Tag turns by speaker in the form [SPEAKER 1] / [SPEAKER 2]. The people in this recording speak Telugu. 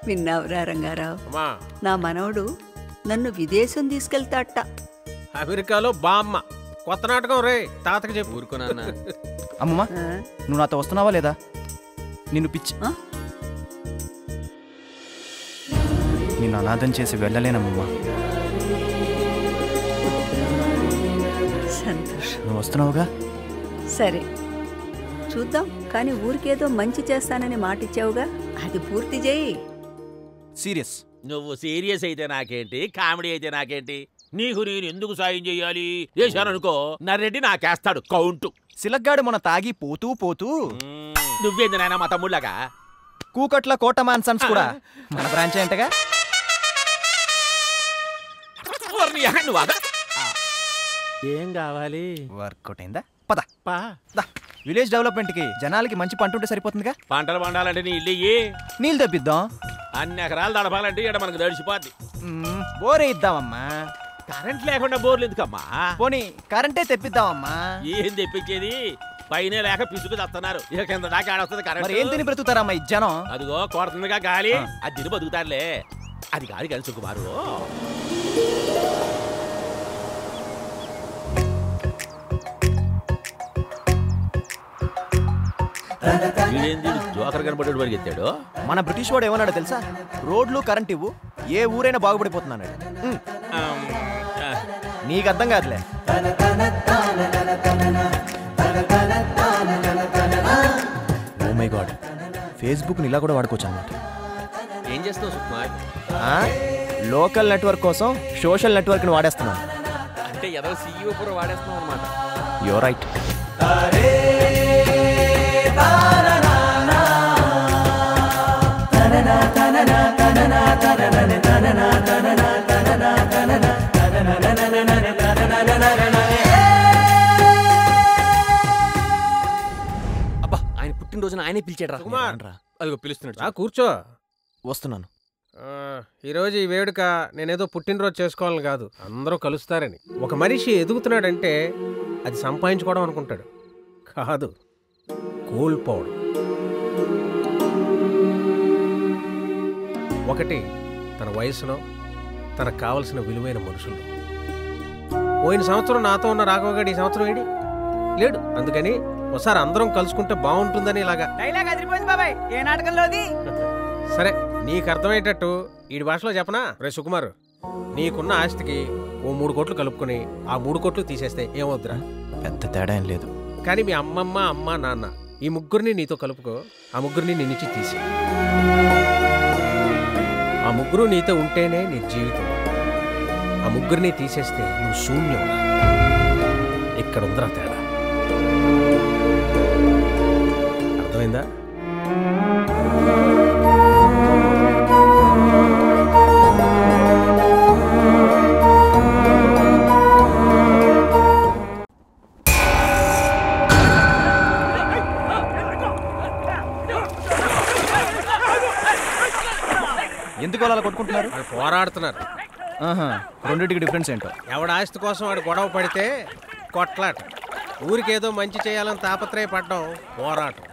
[SPEAKER 1] విన్నావురా రంగారావు, నా మనవడు నన్ను విదేశం తీసుకెళ్తాట.
[SPEAKER 2] అమెరికాలో బామ్మ కొత్త నాటకం రే, తాతకి చెప్పు.
[SPEAKER 3] ఊరుకున్నా అమ్మమ్మా, నువ్వు నాతో వస్తున్నావా లేదా? నిన్ను పిచ్చి నిన్ను అనాథం చేసి వెళ్ళలేనమ్మమ్మా.
[SPEAKER 1] సంతోషం.
[SPEAKER 3] నువ్వు వస్తున్నావుగా?
[SPEAKER 1] సరే చూద్దాం, కానీ ఊరికేదో మంచి చేస్తానని మాటిచ్చావుగా, అది పూర్తి చేయి.
[SPEAKER 3] సీరియస్.
[SPEAKER 4] నువ్వు సీరియస్ అయితే నాకేంటి, కామెడీ అయితే నాకేంటి? నీకు నేను ఎందుకు సాయం చెయ్యాలి? చేశాననుకో నర్రెడ్డి నాకేస్తాడు కౌంటు.
[SPEAKER 3] సిలగ్గాడు మన తాగి పోతూ పోతూ
[SPEAKER 4] నువ్వేంది నాయనా మా తమ్ముళ్ళగా?
[SPEAKER 3] కూకట్ల కోట మాన్సన్స్ కూడా మన బ్రాంచ్ ఏంటగా.
[SPEAKER 4] ఏం కావాలి?
[SPEAKER 3] వర్కౌట్ అయిందా? పద విలేజ్ డెవలప్మెంట్ కి జనాలకి మంచి పంట ఉంటే సరిపోతుందిగా.
[SPEAKER 4] పంటలు పండాలంటే నీ ఇల్లు
[SPEAKER 3] నీళ్ళు తెప్పిద్దాం.
[SPEAKER 4] అన్ని ఎకరాలు తడపాలంటే ఇక్కడ మనకు దడిచిపోద్ది.
[SPEAKER 3] బోరే ఇద్దామమ్మా.
[SPEAKER 4] కరెంట్ లేకుండా బోర్లు ఎందుకమ్మా?
[SPEAKER 3] పోనీ కరెంటే తెప్పిద్దామమ్మా.
[SPEAKER 4] ఏం తెప్పించేది? పైన లేక పిసుకు తెస్తున్నారు, ఇక కింద దాకా ఆడొస్తుంది కరెంట్.
[SPEAKER 3] ఏం తిని బ్రతుకుతారమ్మా ఈ జనం?
[SPEAKER 4] అదిగో కొడుతుందిగా గాలి, అది తిని బతుకుతారులే. అది గాలి కలిసి సుకుమారు. జోకర్ కనబడ్డాడు పరిగెత్తాడు.
[SPEAKER 3] మన బ్రిటిష్ వాడు ఏమన్నాడు తెలుసా? రోడ్లు కరెంట్ ఇవ్వు, ఏ ఊరైనా బాగుపడిపోతున్నాడు. నీకు అర్థం కాదులే. ఓ మై గాడ్, ఫేస్బుక్ ఇలా కూడా వాడుకోవచ్చు అన్నమాట.
[SPEAKER 4] ఏం చేస్తావు సుకుమార్?
[SPEAKER 3] లోకల్ నెట్వర్క్ కోసం సోషల్ నెట్వర్క్ ని వాడేస్తున్నాను.
[SPEAKER 4] అంటే ఏదో సీఈఓ కూడా వాడేస్తున్నావు అనమాట.
[SPEAKER 3] You are right.
[SPEAKER 5] అబ్బా, ఆయన పుట్టినరోజున ఆయనే పిలిచాడు.
[SPEAKER 2] అదిగో పిలుస్తున్నాడు. కూర్చో.
[SPEAKER 3] వస్తున్నాను.
[SPEAKER 2] ఈరోజు ఈ వేడుక నేనేదో పుట్టినరోజు చేసుకోవాలని కాదు, అందరూ కలుస్తారని. ఒక మనిషి ఎదుగుతున్నాడంటే అది సంపాదించుకోవడం అనుకుంటాడు, కాదు కోల్పోవడం. ఒకటి తన వయసులో తనకు కావలసిన విలువైన మనుషులు. పోయిన సంవత్సరం నాతో ఉన్న రాఘవగాడు ఈ సంవత్సరం ఏడి లేడు, అందుకని ఒకసారి అందరం కలుసుకుంటే బాగుంటుందని ఇలాగా. సరే, నీకు అర్థమయ్యేటట్టు ఈడి భాషలో చెప్పనా? రే సుకుమార్, నీకున్న ఆస్తికి ఓ 3 కోట్లు కలుపుకొని ఆ 3 కోట్లు తీసేస్తే ఏమవుద్దురా?
[SPEAKER 3] పెద్ద తేడా ఏం లేదు.
[SPEAKER 2] కానీ మీ అమ్మమ్మ, అమ్మ, నాన్న ఈ ముగ్గురిని నీతో కలుపుకో, ఆ ముగ్గురిని నీ నుంచి తీసి. ఆ ముగ్గురు నీతో ఉంటేనే నీ జీవితం. ఆ ముగ్గురిని తీసేస్తే నువ్వు శూన్యం. ఇక్కడ ఉందిరా తేడా. అర్థమైందా?
[SPEAKER 3] ఎందుకు అలా కొట్టుకుంటున్నారు?
[SPEAKER 2] పోరాడుతున్నారు.
[SPEAKER 3] రెండింటికి డిఫరెన్స్ ఏంటో?
[SPEAKER 2] ఎవడ ఆస్తి కోసం వాడు గొడవ పడితే కొట్లాట, ఊరికేదో మంచి చేయాలని తాపత్రయపడ్డం పోరాటం.